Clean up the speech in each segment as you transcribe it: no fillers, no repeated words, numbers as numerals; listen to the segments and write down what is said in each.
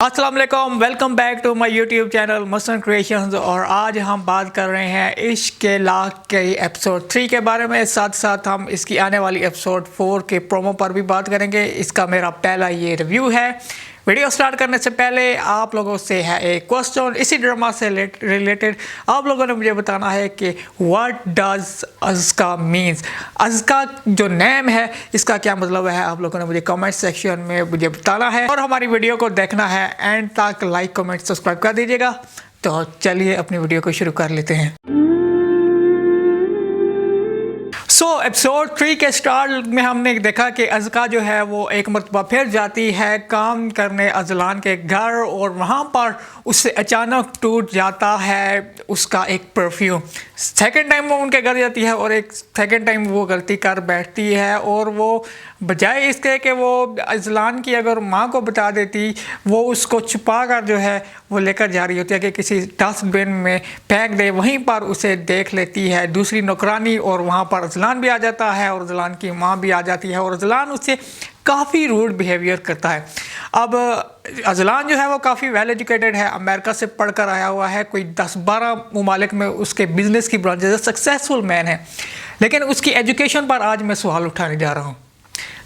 अस्सलाम वालेकुम, welcome back to my YouTube channel Masan creations. और आज हम बात कर रहे हैं इश्क के लाख के एपिसोड 3 के बारे में। साथ साथ हम इसकी आने वाली एपिसोड 4 के प्रोमो पर भी बात करेंगे। इसका मेरा पहला ये रिव्यू है। वीडियो स्टार्ट करने से पहले आप लोगों से है एक क्वेश्चन इसी ड्रामा से रिलेटेड। आप लोगों ने मुझे बताना है कि what does Azka means. Azka जो नेम है इसका क्या मतलब है, आप लोगों ने मुझे कमेंट सेक्शन में मुझे बताना है। और हमारी वीडियो को देखना है एंड तक, लाइक कमेंट सब्सक्राइब कर दीजिएगा। तो चलिए अपनी वीडियो को शुरू कर लेते हैं। एपिसोड 3 के स्टार्ट में हमने देखा कि अज़का जो है वो एक मरतबा फिर जाती है काम करने अजलान के घर, और वहाँ पर उससे अचानक टूट जाता है उसका एक परफ्यूम। सेकंड टाइम वो उनके घर जाती है और एक सेकंड टाइम वो गलती कर बैठती है, और वो बजाय इसके कि वो अजलान की अगर माँ को बता देती, वो उसको छुपा कर जो है वो लेकर जा रही होती है कि किसी डस्टबिन में फेंक दे। वहीं पर उसे देख लेती है दूसरी नौकरानी, और वहाँ पर अजलान भी आ जाता है और अजलान की माँ भी आ जाती है, और अजलान उससे काफ़ी रूड बिहेवियर करता है। अब अजलान जो है वो काफ़ी वेल एजुकेटेड है, अमेरिका से पढ़कर आया हुआ है, कोई 10-12 ममालिक में उसके बिजनेस की ब्रांच है, सक्सेसफुल मैन है। लेकिन उसकी एजुकेशन पर आज मैं सवाल उठाने जा रहा हूँ।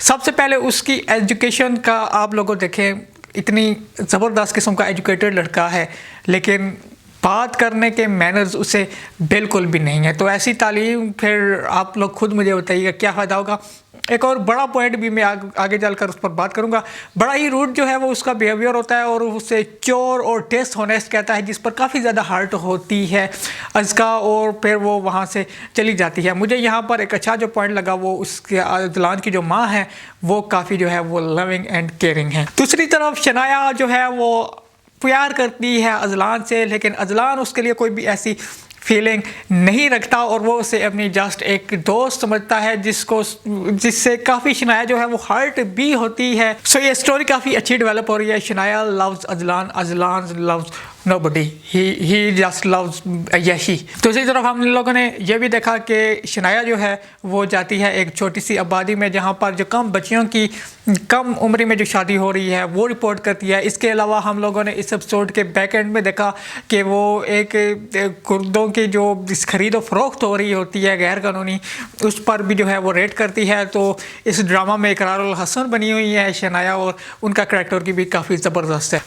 सबसे पहले उसकी एजुकेशन का आप लोगों देखें, इतनी ज़बरदस्त किस्म का एजुकेटेड लड़का है, लेकिन बात करने के मैनर्स उसे बिल्कुल भी नहीं है। तो ऐसी तालीम फिर आप लोग खुद मुझे बताइएगा क्या फ़ायदा होगा। एक और बड़ा पॉइंट भी मैं आगे चलकर उस पर बात करूंगा। बड़ा ही रूड जो है वो उसका बिहेवियर होता है, और उसे चोर और टेस्ट होनेस्ट कहता है, जिस पर काफ़ी ज़्यादा हर्ट होती है अज़का, और फिर वो वहाँ से चली जाती है। मुझे यहाँ पर एक अच्छा जो पॉइंट लगा वो उसके अजलान की जो माँ है वो काफ़ी जो है वो लविंग एंड केयरिंग है। दूसरी तरफ शनाया जो है वो प्यार करती है अजलान से, लेकिन अजलान उसके लिए कोई भी ऐसी फीलिंग नहीं रखता, और वो उसे अपनी जस्ट एक दोस्त समझता है, जिससे काफ़ी शनाया जो है वो हर्ट भी होती है। ये स्टोरी काफ़ी अच्छी डेवलप हो रही है। Shanaya loves Azlan, Azlan loves nobody, he just loves Yeshi. दूसरी तरफ हम लोगों ने यह भी देखा कि शनाया जो है वो जाती है एक छोटी सी आबादी में, जहाँ पर जो कम बच्चियों की कम उम्र में जो शादी हो रही है वो रिपोर्ट करती है। इसके अलावा हम लोगों ने इस एपिसोड के बैक एंड में देखा कि वो एक कुर्दों की जो खरीदो फरोख्त हो रही होती है गैर कानूनी, उस पर भी जो है वो रेड करती है। तो इस ड्रामा में इकरारुल हसन बनी हुई है शनाया, और उनका करैक्टर की भी काफ़ी ज़बरदस्त है।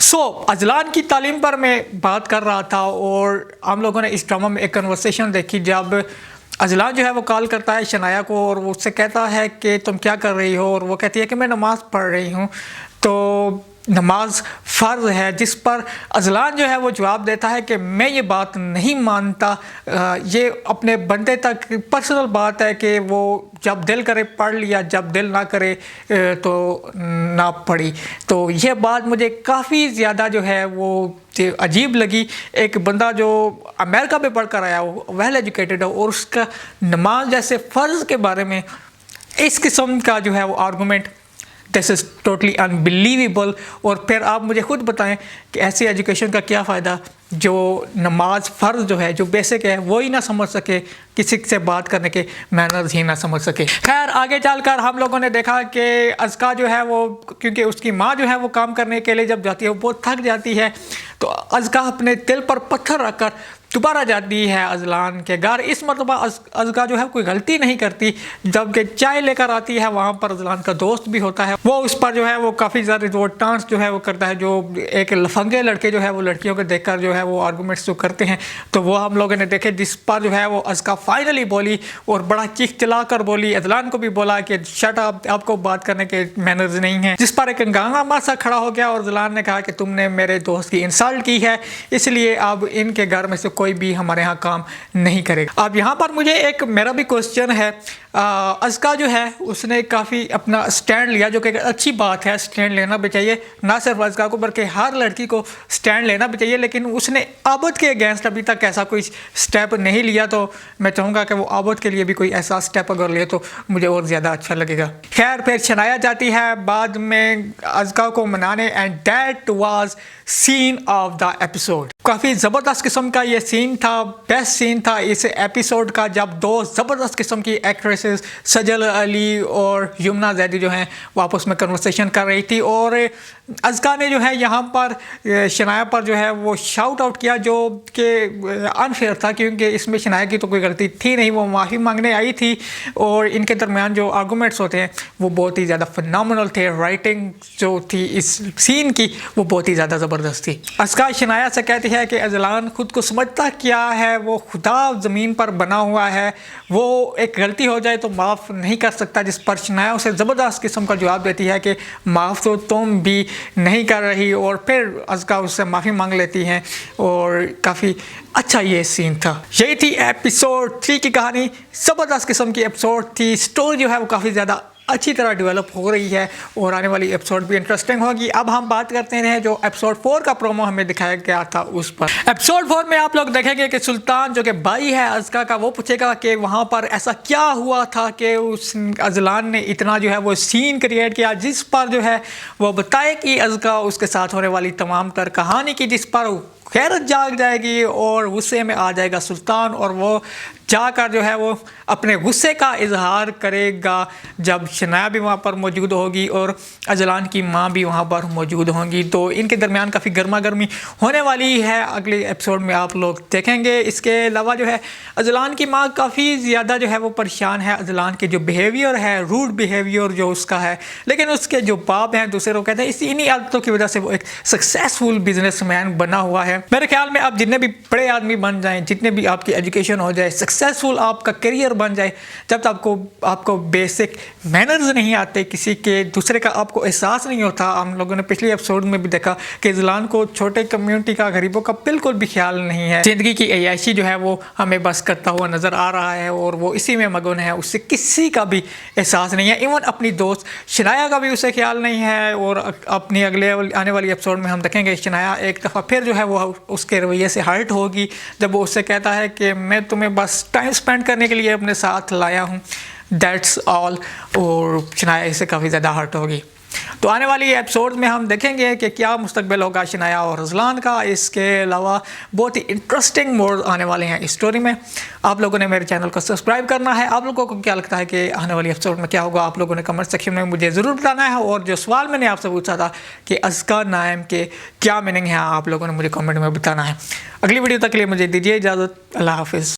अजलान की तालीम पर मैं बात कर रहा था, और हम लोगों ने इस ड्रामा में एक कन्वर्सेशन देखी जब अजलान जो है वो कॉल करता है शनाया को, और वो उससे कहता है कि तुम क्या कर रही हो, और वो कहती है कि मैं नमाज़ पढ़ रही हूँ। तो नमाज फ़र्ज़ है, जिस पर अजलान जो है वो जवाब देता है कि मैं ये बात नहीं मानता, ये अपने बंदे तक पर्सनल बात है कि वो जब दिल करे पढ़ लिया, जब दिल ना करे तो ना पढ़ी। तो ये बात मुझे काफ़ी ज़्यादा जो है वो अजीब लगी। एक बंदा जो अमेरिका में पढ़ कर आया हो, वेल एजुकेटेड हो, और उसका नमाज जैसे फ़र्ज़ के बारे में इस किस्म का जो है वो argument, this is totally unbelievable. और फिर आप मुझे खुद बताएं कि ऐसी एजुकेशन का क्या फ़ायदा जो नमाज फ़र्ज़ जो है, जो बेसिक है, वो ही ना समझ सके, किसी से बात करने के मैनर्स ही ना समझ सके। खैर आगे चलकर हम लोगों ने देखा कि अज़का जो है वो, क्योंकि उसकी माँ जो है वो काम करने के लिए जब जाती है वो बहुत थक जाती है, तो अज़का अपने दिल पर पत्थर रखकर दोबारा जाती है अजलान के घर। इस मरतबा अज़का जो है कोई गलती नहीं करती, जबकि चाय लेकर आती है वहाँ पर अजलान का दोस्त भी होता है, वो उस पर जो है वो काफ़ी ज़्यादा वो टांस जो है वो करता है। जो एक लफंगे लड़के जो है वो लड़कियों को देखकर जो है वो आर्गूमेंट्स जो करते हैं, तो वो हम लोगों ने देखे, जिस पर जो है वो अज़का फाइनली बोली, और बड़ा चीख चिल्ला कर बोली। अजलान को भी बोला कि शट अप, आपको बात करने के मैनर्स नहीं हैं, जिस पर एक हंगामा सा खड़ा हो गया, और अजलान ने कहा कि तुमने मेरे दोस्त की इंसल्ट की है, इसलिए अब इनके घर में से कोई भी हमारे यहाँ काम नहीं करेगा। अब यहाँ पर मुझे एक मेरा भी क्वेश्चन है। अज़का जो है उसने काफ़ी अपना स्टैंड लिया, जो कि अच्छी बात है, स्टैंड लेना भी चाहिए, ना सिर्फ अज़का को बल्कि हर लड़की को स्टैंड लेना भी चाहिए। लेकिन उसने आबद के अगेंस्ट अभी तक ऐसा कोई स्टेप नहीं लिया, तो मैं चाहूँगा कि वो आबद के लिए भी कोई ऐसा स्टेप अगर ले तो मुझे और ज़्यादा अच्छा लगेगा। खैर फिर शनाया जाती है बाद में अज़का को मनाने, and that was scene of the episode. काफ़ी ज़बरदस्त किस्म का ये सीन था, बेस्ट सीन था इस एपिसोड का, जब दो ज़बरदस्त किस्म की एक्ट्रेसेस सजल अली और यमुना जैदी जो हैं वो आपस में कन्वर्सेशन कर रही थी, और अज़का ने जो है यहाँ पर शनाया पर जो है वो शाउट आउट किया, जो कि अनफेयर था, क्योंकि इसमें शनाया की तो कोई गलती थी नहीं, वो माफ़ी मांगने आई थी और इनके दरमियान जो आर्गूमेंट्स होते हैं वो बहुत ही ज़्यादा फिनोमिनल थे। राइटिंग जो थी इस सीन की वो बहुत ही ज़्यादा ज़बरदस्त थी। अज़का शनाया से कहती है कि अजलान खुद को समझता क्या है, वो खुदा ज़मीन पर बना हुआ है, वो एक गलती हो जाए तो माफ़ नहीं कर सकता, जिस पर शनाया उसे ज़बरदस्त किस्म का जवाब देती है कि माफ़ तो तुम भी नहीं कर रही, और फिर अज़का उससे माफ़ी मांग लेती हैं और काफ़ी अच्छा ये सीन था। यही थी एपिसोड 3 की कहानी, ज़बरदस्त किस्म की एपिसोड थी। स्टोरी जो है वो काफ़ी ज़्यादा अच्छी तरह डेवलप हो रही है और आने वाली एपिसोड भी इंटरेस्टिंग होगी। अब हम बात करते हैं जो एपिसोड 4 का प्रोमो हमें दिखाया गया था उस पर। एपिसोड 4 में आप लोग देखेंगे कि सुल्तान जो कि भाई है अज़का का, वो पूछेगा कि वहाँ पर ऐसा क्या हुआ था कि उस अजलान ने इतना जो है वो सीन क्रिएट किया, जिस पर जो है वो बताए कि अज़का उसके साथ होने वाली तमाम तर कहानी की, जिस पर खैरत जाग जाएगी और गुस्से में आ जाएगा सुल्तान, और वो जाकर जो है वो अपने गुस्से का इजहार करेगा जब शनाया भी वहाँ पर मौजूद होगी और अजलान की माँ भी वहाँ पर मौजूद होंगी। तो इनके दरमियान काफ़ी गर्मा गर्मी होने वाली है, अगले एपिसोड में आप लोग देखेंगे। इसके अलावा जो है अजलान की माँ काफ़ी ज़्यादा जो है वो परेशान है, अजलान के जो बिहेवियर है, रूड बिहेवियर जो उसका है, लेकिन उसके जो बाप हैं दूसरे लोग कहते हैं इन्हीं आदतों की वजह से वो एक सक्सेसफुल बिजनेसमैन बना हुआ है। मेरे ख्याल में आप जितने भी बड़े आदमी बन जाएं, जितने भी आपकी एजुकेशन हो जाए, सक्सेसफुल आपका करियर बन जाए, जब तक आपको बेसिक मैनर्स नहीं आते, किसी के दूसरे का आपको एहसास नहीं होता। हम लोगों ने पिछले एपिसोड में भी देखा कि अजलान को छोटे कम्युनिटी का, गरीबों का बिल्कुल भी ख्याल नहीं है। ज़िंदगी की अय्याशी जो है वो हमें बस करता हुआ नज़र आ रहा है और वो इसी में मगन है, उससे किसी का भी एहसास नहीं है। इवन अपनी दोस्त शनाया का भी उसे ख्याल नहीं है। और अपनी अगले आने वाली एपिसोड में हम देखेंगे शनाया एक दफ़ा फिर जो है वो उसके रवैये से हर्ट होगी जब वो उससे कहता है कि मैं तुम्हें बस टाइम स्पेंड करने के लिए अपने साथ लाया हूँ, दैट्स ऑल, और शनाया इससे काफ़ी ज़्यादा हर्ट होगी। तो आने वाली एपिसोड में हम देखेंगे कि क्या मुस्तकबिल होगा शनाया और अजलान का। इसके अलावा बहुत ही इंटरेस्टिंग मोड आने वाले हैं इस स्टोरी में। आप लोगों ने मेरे चैनल को सब्सक्राइब करना है। आप लोगों को क्या लगता है कि आने वाली एपिसोड में क्या होगा, आप लोगों ने कमेंट सेक्शन में मुझे ज़रूर बताना है। और जो सवाल मैंने आपसे पूछा था कि अज़का नाम के क्या मीनिंग है, आप लोगों ने मुझे कमेंट में बताना है। अगली वीडियो तक के लिए मुझे दीजिए इजाज़त। अल्लाह हाफिज़।